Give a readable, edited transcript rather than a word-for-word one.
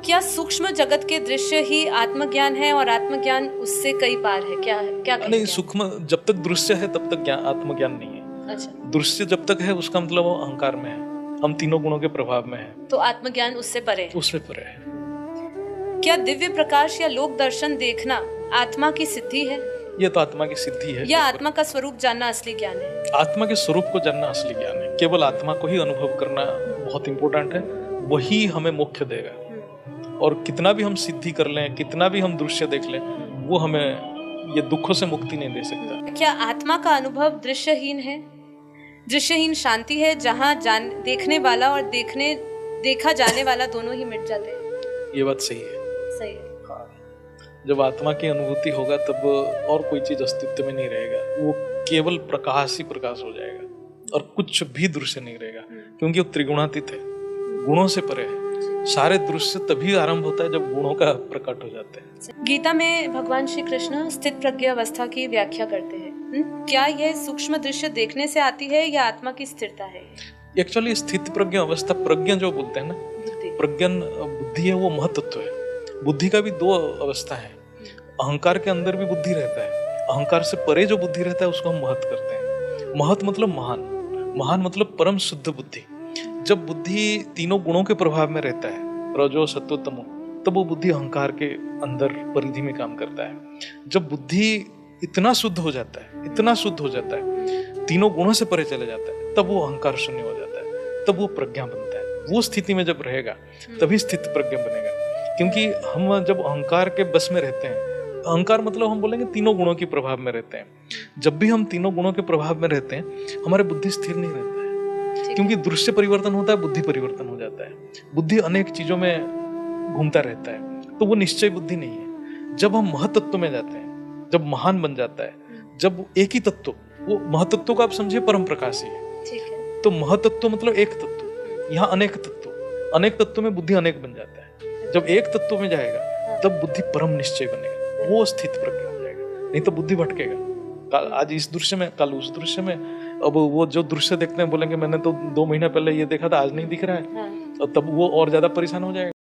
क्या सूक्ष्म जगत के दृश्य ही आत्मज्ञान है और आत्मज्ञान उससे कई पार है? क्या क्या नहीं, सूक्ष्म जब तक दृश्य है तब तक ज्ञान आत्मज्ञान नहीं है। अच्छा, दृश्य जब तक है उसका मतलब वो अहंकार में है, हम तीनों गुणों के प्रभाव में है, तो आत्मज्ञान उससे परे है। उससे परे है। क्या दिव्य प्रकाश या लोक दर्शन देखना आत्मा की सिद्धि है? ये तो आत्मा की सिद्धि है। या आत्मा का स्वरूप जानना असली ज्ञान है? आत्मा के स्वरूप को जानना असली ज्ञान है। केवल आत्मा को ही अनुभव करना बहुत इंपॉर्टेंट है, वही हमें मोक्ष देगा। और कितना भी हम सिद्धि कर लें, कितना भी हम दृश्य देख लें, वो हमें ये दुखों से मुक्ति नहीं दे सकता। क्या आत्मा का अनुभव दृश्यहीन है? दृश्यहीन शांति है जहाँ देखने वाला और देखा जाने वाला दोनों ही मिट जाते हैं। ये बात सही है। सही है। हाँ, जब आत्मा की अनुभूति होगा तब और कोई चीज अस्तित्व में नहीं रहेगा, वो केवल प्रकाश ही प्रकाश हो जाएगा और कुछ भी दृश्य नहीं रहेगा, क्योंकि वो त्रिगुणातीत है, गुणों से परे है। सारे दृश्य तभी आरंभ होता है जब गुणों का प्रकट हो जाते हैं। गीता में भगवान श्री कृष्ण स्थित प्रज्ञ अवस्था की व्याख्या करते हैं। क्या यह सूक्ष्म दृश्य देखने से आती है या आत्मा की स्थिरता है? एक्चुअली स्थित प्रज्ञ अवस्था, प्रज्ञ जो बोलते हैं ना, प्रज्ञन बुद्धि है, वो महतत्व है। बुद्धि का भी दो अवस्था है। अहंकार के अंदर भी बुद्धि रहता है, अहंकार से परे जो बुद्धि रहता है उसको हम महत करते हैं। महत मतलब महान, महान मतलब परम शुद्ध बुद्धि। जब बुद्धि तीनों गुणों के प्रभाव में रहता है, रजो सत्व तमो, तब वो बुद्धि अहंकार के अंदर परिधि में काम करता है। जब बुद्धि इतना शुद्ध हो जाता है, इतना शुद्ध हो जाता है, तीनों गुणों से परे चले जाता है, तब वो अहंकार शून्य हो जाता है, तब वो प्रज्ञा बनता है। वो स्थिति में जब रहेगा तभी स्थित प्रज्ञा बनेगा। क्योंकि हम जब अहंकार के बस में रहते हैं, अहंकार मतलब हम बोलेंगे तीनों गुणों के प्रभाव में रहते हैं। जब भी हम तीनों गुणों के प्रभाव में रहते हैं, हमारे बुद्धि स्थिर नहीं रहता है, क्योंकि दृश्य परिवर्तन होता है, बुद्धि परिवर्तन हो जाता है। बुद्धि अनेक चीजों में घूमता रहता है, तो वो निश्चय बुद्धि नहीं है। जब हम महतत्व में जाते हैं, जब महान बन जाता है, जब एक ही तत्व, वो महतत्व को आप समझिए परम प्रकाश ही है। तो महतत्व मतलब एक तत्व, यहाँ अनेक तत्व, अनेक तत्व में बुद्धि अनेक बन जाता है। जब एक तत्व में जाएगा तब बुद्धि परम निश्चय बनेगा, वो स्थित प्रज्ञा हो जाएगा। नहीं तो बुद्धि भटकेगा, आज इस दृश्य में, कल उस दृश्य में। अब वो जो दृश्य देखते हैं बोलेंगे मैंने तो 2 महीने पहले ये देखा था, आज नहीं दिख रहा है, और तब वो और ज्यादा परेशान हो जाएगा।